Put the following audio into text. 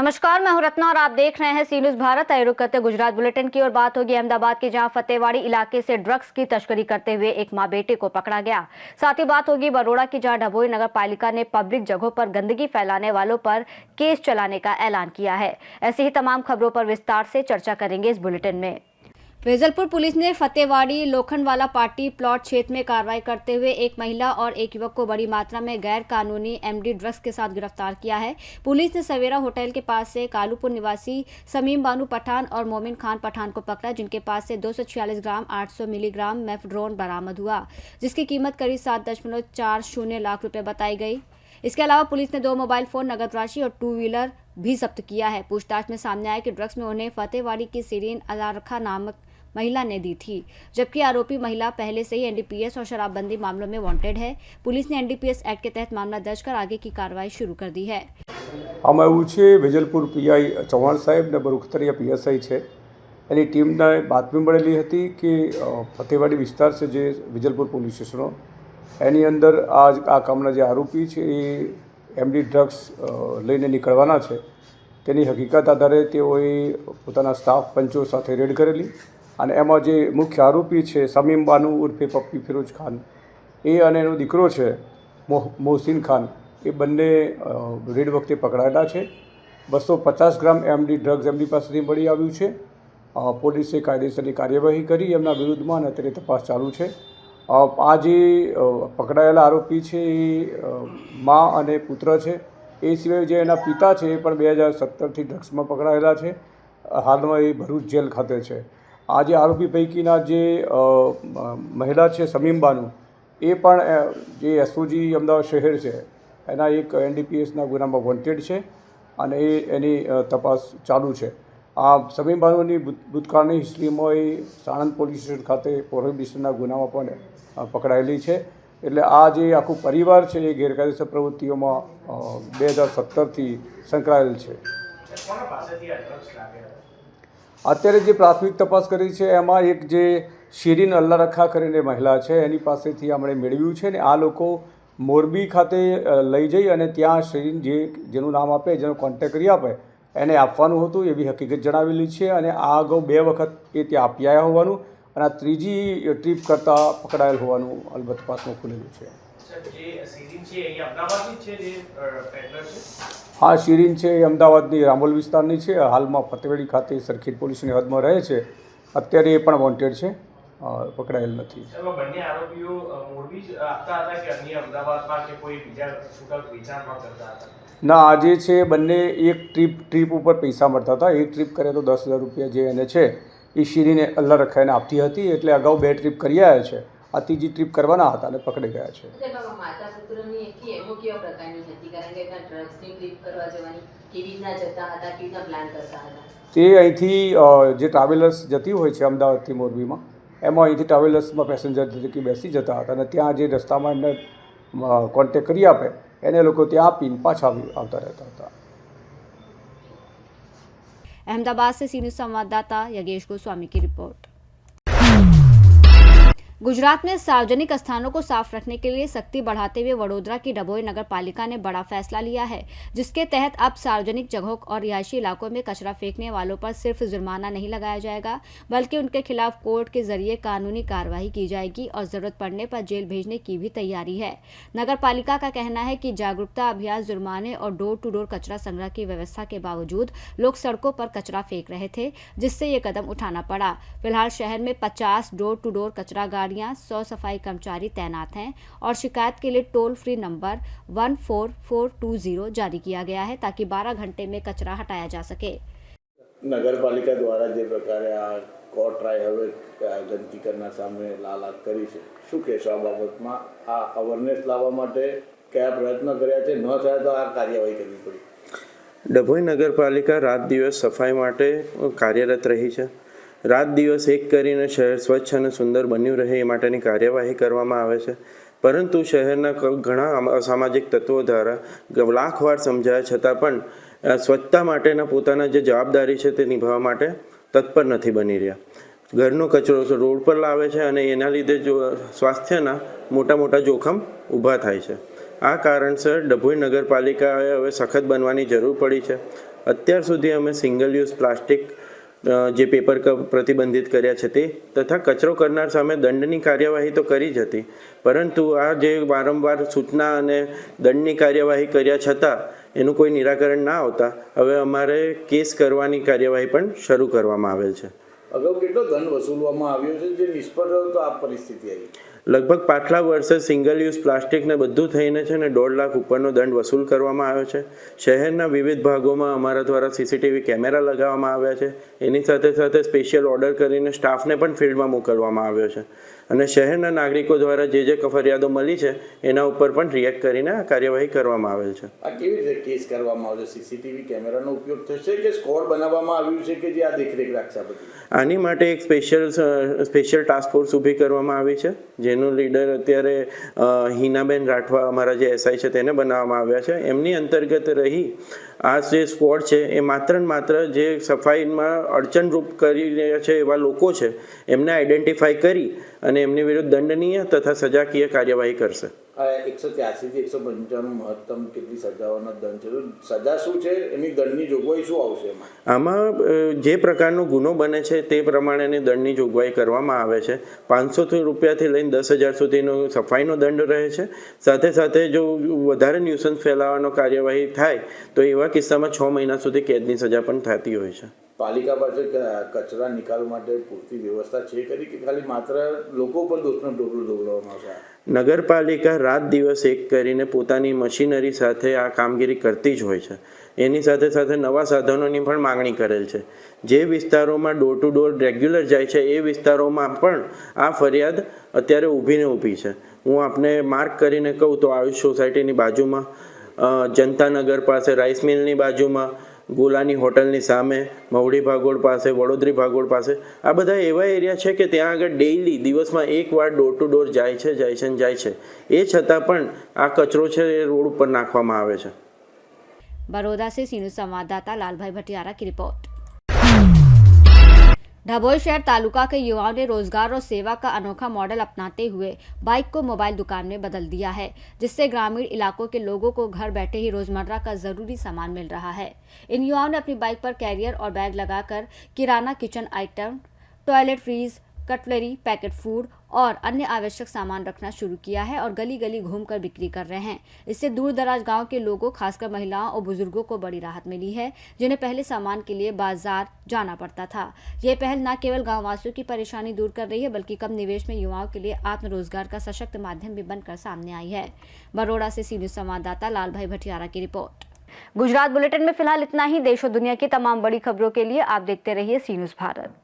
नमस्कार, मैं हूं रत्ना और आप देख रहे हैं सी न्यूज भारत। आए रुक करते गुजरात बुलेटिन की और बात होगी अहमदाबाद की, जहां फतेहवाड़ी इलाके से ड्रग्स की तस्करी करते हुए एक मां बेटे को पकड़ा गया। साथ ही बात होगी बरोड़ा की, जहां डभोई नगर पालिका ने पब्लिक जगहों पर गंदगी फैलाने वालों पर केस चलाने का ऐलान किया है। ऐसी ही तमाम खबरों पर विस्तार से चर्चा करेंगे इस बुलेटिन में। वेजलपुर पुलिस ने फतेहवाड़ी लोखंडवाला पार्टी प्लॉट क्षेत्र में कार्रवाई करते हुए एक महिला और एक युवक को बड़ी मात्रा में गैर कानूनी एमडी ड्रग्स के साथ गिरफ्तार किया है। पुलिस ने सवेरा होटल के पास से कालूपुर निवासी समीम बानू पठान और मोमिन खान पठान को पकड़ा, जिनके पास से 246 ग्राम 800 मिलीग्राम मेफड्रोन बरामद हुआ, जिसकी कीमत करीब 7.40 लाख रुपए बताई गई। इसके अलावा पुलिस ने 2 मोबाइल फोन, नगद राशि और 2 व्हीलर भी जब्त किया है। पूछताछ में सामने आया कि ड्रग्स में उन्हें फतेहवाड़ी की सीरीन अलारखा नामक महिला ने दी थी, जबकि आरोपी महिला पहले से ही एनडीपीएस और शराबबंदी मामलों में वांटेड है। पुलिस ने एनडीपीएस एक्ट के तहत मामला दर्ज कर आगे की कार्रवाई शुरू कर दी है। આમાં એવું છે, વેજલપુર પીઆઈ ચૌહાણ સાહેબ ને બરુખતરિયા પીએસઆઈ છે, એની ટીમને બાતમી મળેલી હતી કે ફતેવાડી વિસ્તાર છે જે વેજલપુર પોલીસ સ્ટેશનો એની અંદર આ કામના જે આરોપી છે એ એમડી ડ્રગ્સ લઈને નીકળવાના છે, તેની હકીકત આધારે તેઓએ પોતાના સ્ટાફ પંચો સાથે રેડ કરેલી અને એમાં જે મુખ્ય આરોપી છે સમીમ બાનુ ઉર્ફે પપ્પી ફિરોજ ખાન એ અને એનો દીકરો છે મોહસિન ખાન, એ બંને રેડ વખતે પકડાયેલા છે। 250 ગ્રામ એમડી ડ્રગ્સ એમની પાસેથી મળી આવ્યું છે। પોલીસે કાયદેસરની કાર્યવાહી કરી એમના વિરુદ્ધમાં અને અત્યારે તપાસ ચાલુ છે। આ જે પકડાયેલા આરોપી છે એ મા અને પુત્ર છે, એ સિવાય જે એના પિતા છે એ પણ 2017થી ડ્રગ્સમાં પકડાયેલા છે। હાલમાં એ ભરૂચ જેલ ખાતે છે। આ જે આરોપી પૈકીના જે મહિલા છે સમીમ બાનુ, એ પણ જે એસઓજી અમદાવાદ શહેર છે એના એક એનડીપીએસના ગુનામાં વોન્ટેડ છે અને એની તપાસ ચાલુ છે। આ સમીમ બાનુની ભૂતકાળની હિસ્ટ્રીમાં એ સાણંદ પોલીસ સ્ટેશન ખાતે પ્રોહિબિશનના ગુનામાં પણ પકડાયેલી છે। એટલે આ જે આખું પરિવાર છે એ ગેરકાયદેસર પ્રવૃત્તિઓમાં 2017થી સંકળાયેલ છે। અત્યારે જે પ્રાથમિક તપાસ કરી છે એમાં એક જે શિરીન અલ્લારખા કરીને મહિલા છે એની પાસેથી આપણે મેળવ્યું છે ને આ લોકો મોરબી ખાતે લઈ જઈ અને ત્યાં શિરીન જેનું નામ આપે, જેનો કોન્ટેક્ટ કરી આપે એને આપવાનું હતું એવી હકીકત જણાવેલી છે અને આ અગાઉ 2 વખત એ ત્યાં આપી આવ્યા હોવાનું અને આ ત્રીજી ટ્રીપ કરતાં પકડાયેલ હોવાનું અલબત્ત તપાસમાં ખુલેલું છે। हाँ, शीरीन है अमदावादनी रामोल विस्तारनी है। हाल में फतेवाड़ी खाते सरखीर पोलीसनी हदमां रहे छे। अत्यारे ए पण वोंटेड छे, पकड़ाયેલ નથી। ना आजे छे बंने एक ट्रीप पर पैसा मळता था। एक ट्रीप करे तो 10,000 रुपया जे एने छे ए शीरीने अल्लाह रखाईने आपती हती, एटले अगाऊ 2 ट्रीप करी आव्या छे। आ तीजी ट्रीप करवाना हता અને પકડી ગયા છે। તે અહીંથી જે ટ્રાવેલર્સ જતી હોય છે અમદાવાદથી મોરબીમાં, એમાં અહીંથી ટ્રાવેલર્સમાં પેસેન્જર તરીકે બેસી જતા હતા અને ત્યાં જે રસ્તામાં એમને કોન્ટેક્ટ કરી આપે એને લોકો ત્યાં આપીને પાછા આવતા રહેતા હતા। अहमदाबाद से सी न्यूज संवाददाता योगेश गोस्वामी की रिपोर्ट। गुजरात में सार्वजनिक स्थानों को साफ रखने के लिए सख्ती बढ़ाते हुए वडोदरा की डभोई नगर पालिका ने बड़ा फैसला लिया है, जिसके तहत अब सार्वजनिक जगहों और रिहायशी इलाकों में कचरा फेंकने वालों पर सिर्फ जुर्माना नहीं लगाया जाएगा, बल्कि उनके खिलाफ कोर्ट के जरिए कानूनी कार्रवाई की जाएगी और जरूरत पड़ने पर जेल भेजने की भी तैयारी है। नगर पालिका का कहना है कि जागरूकता अभियान, जुर्माने और डोर टू डोर कचरा संग्रह की व्यवस्था के बावजूद लोग सड़कों पर कचरा फेंक रहे थे, जिससे ये कदम उठाना पड़ा। फिलहाल शहर में 50 डोर टू डोर कचरा 100 सफाई कर्मचारी तैनात हैं और शिकायत के लिए टोल फ्री नंबर 14420 जारी किया गया है, ताकि 12 घंटे में कचरा हटाया जा सके। નગરપાલિકા દ્વારા જે પ્રકારે આ કોર્ટ ટ્રાય હવે ગંદકી કરનાર સામે લાલાત કરી છે, શું કહેશો આ બાબતમાં? આ અવેરનેસ લાવવા માટે કયા પ્રયત્નો કર્યા છે? ન થાય તો આ કાર્યવાહી કરવી પડી। ડભોઈ નગરપાલિકા રાત દિવસ સફાઈ માટે કાર્યરત રહી છે। રાત દિવસ એક કરીને શહેર સ્વચ્છ અને સુંદર બન્યું રહે એ માટેની કાર્યવાહી કરવામાં આવે છે, પરંતુ શહેરના ઘણા અસામાજિક તત્વો દ્વારા લાખવાર સમજાયા છતાં પણ સ્વચ્છતા માટેના પોતાના જે જવાબદારી છે તે નિભાવવા માટે તત્પર નથી બની રહ્યા। ઘરનો કચરો રોડ પર લાવે છે અને એના લીધે જો સ્વાસ્થ્યના મોટા મોટા જોખમ ઊભા થાય છે। આ કારણસર ડભોઈ નગરપાલિકાએ હવે સખત બનવાની જરૂર પડી છે અત્યાર સુધી અમે સિંગલ યુઝ પ્લાસ્ટિક જે પેપર કપ પ્રતિબંધિત કર્યા છે તે તથા કચરો કરનાર સામે દંડની કાર્યવાહી તો કરી જ હતી, પરંતુ આ જે વારંવાર સૂચના અને દંડની કાર્યવાહી કર્યા છતાં એનું કોઈ નિરાકરણ ના આવતા હવે અમારે કેસ કરવાની કાર્યવાહી પણ શરૂ કરવામાં આવેલ છે. અગાઉ કેટલો દંડ વસૂલવામાં આવ્યો છે જે નિષ્ફળ રહ્યો તો આ પરિસ્થિતિ આવી? લગભગ પાછલા વર્ષે સિંગલ યુઝ પ્લાસ્ટિકને બધું થઈને છે ને 1.5 લાખ ઉપરનો દંડ વસૂલ કરવામાં આવ્યો છે. શહેરના વિવિધ ભાગોમાં અમારા દ્વારા સીસીટીવી કેમેરા લગાવવામાં આવ્યા છે. એની સાથે સાથે સ્પેશિયલ ઓર્ડર કરીને સ્ટાફને પણ ફિલ્ડમાં મોકલવામાં આવ્યો છે અને શહેરના નાગરિકો દ્વારા જે ફરિયાદો મળી છે એના ઉપર પણ રિએક્ટ કરીને આ કાર્યવાહી કરવામાં આવેલ છે. આ કેવી રીતે કેસ કરવામાં આવશે? સીસીટીવી કેમેરાનો ઉપયોગ થશે કે સ્કોડ બનાવવામાં આવ્યું છે કે જે આ દેખરેખ રાખશે? આની માટે એક સ્પેશિયલ ટાસ્ક ફોર્સ ઊભી કરવામાં આવી છે, જેનું લીડર અત્યારે હિનાબેન રાઠવા અમારા જે એસઆઈ છે તેને બનાવવામાં આવ્યા છે. એમની અંતર્ગત રહી આ જે સ્કોડ છે એ માત્ર ને માત્ર જે સફાઈમાં અડચણરૂપ કરી રહ્યા છે એવા લોકો છે એમને આઈડેન્ટિફાઈ કરી અને એમની વિરુદ્ધ દંડનીય તથા સજાકીય કાર્યવાહી કરશે. 183 થી 195 મહત્તમ કેટલી સજાઓનો દંડ છે? સજા શું છે? એની દંડની જોગવાઈ શું આવશે? આમાં જે પ્રકારનો ગુનો બને છે તે પ્રમાણેની દંડની જોગવાઈ કરવામાં આવે છે. 500 રૂપિયાથી લઈને 10,000 સુધીનો સફાઈનો દંડ રહે છે. સાથે સાથે જો વધારે ન્યુસન્સ ફેલાવવાનો કાર્યવાહી થાય તો એવા કિસ્સામાં 6 મહિના સુધી કેદની સજા પણ થતી હોય છે. પાલિકા પાસે કચરા નિકાલ માટે પૂરતી વ્યવસ્થા છે ખરી કે ખાલી માત્ર લોકો પર દોષનો ઢોકળો ઢોળવામાં આવશે? નગરપાલિકા રાત દિવસ એક કરીને પોતાની મશીનરી સાથે આ કામગીરી કરતી જ હોય છે. એની સાથે સાથે નવા સાધનોની પણ માંગણી કરેલ છે. જે વિસ્તારોમાં ડોર ટુ ડોર રેગ્યુલર જાય છે એ વિસ્તારોમાં પણ આ ફરિયાદ અત્યારે ઊભી છે. હું આપને માર્ક કરીને કહું તો આયુષ સોસાયટીની બાજુમાં, જનતાનગર પાસે, રાઈસ મિલની બાજુમાં, ગોલાની હોટલની સામે, મવડી ભાગોળ પાસે, વડોદરી ભાગોળ પાસે, આ બધા એવા એરિયા છે કે ત્યાં આગળ ડેઇલી દિવસમાં એકવાર ડોર ટુ ડોર જાય છે. એ છતાં પણ આ કચરો છે એ રોડ ઉપર નાખવામાં આવે છે. बड़ौदा से सीनियर संवाददाता लालभाई भटियारा की रिपोर्ट। डभोई शहर तालुका के युवाओं ने रोजगार और सेवा का अनोखा मॉडल अपनाते हुए बाइक को मोबाइल दुकान में बदल दिया है, जिससे ग्रामीण इलाकों के लोगों को घर बैठे ही रोजमर्रा का जरूरी सामान मिल रहा है। इन युवाओं ने अपनी बाइक पर कैरियर और बैग लगाकर किराना, kitchen item, toilet, fridge, cutlery, packet food और अन्य आवश्यक सामान रखना शुरू किया है और गली गली घूमकर बिक्री कर रहे हैं। इससे दूर दराज गांव के लोगों, खासकर महिलाओं और बुजुर्गों को बड़ी राहत मिली है, जिन्हें पहले सामान के लिए बाजार जाना पड़ता था। ये पहल न केवल गाँव वासियों की परेशानी दूर कर रही है, बल्कि कम निवेश में युवाओं के लिए आत्मरोजगार का सशक्त माध्यम भी बनकर सामने आई है। बड़ौदा से सीनियर संवाददाता लालभाई भटियारा की रिपोर्ट। गुजरात बुलेटिन में फिलहाल इतना ही। देश और दुनिया की तमाम बड़ी खबरों के लिए आप देखते रहिए सी न्यूज़ भारत।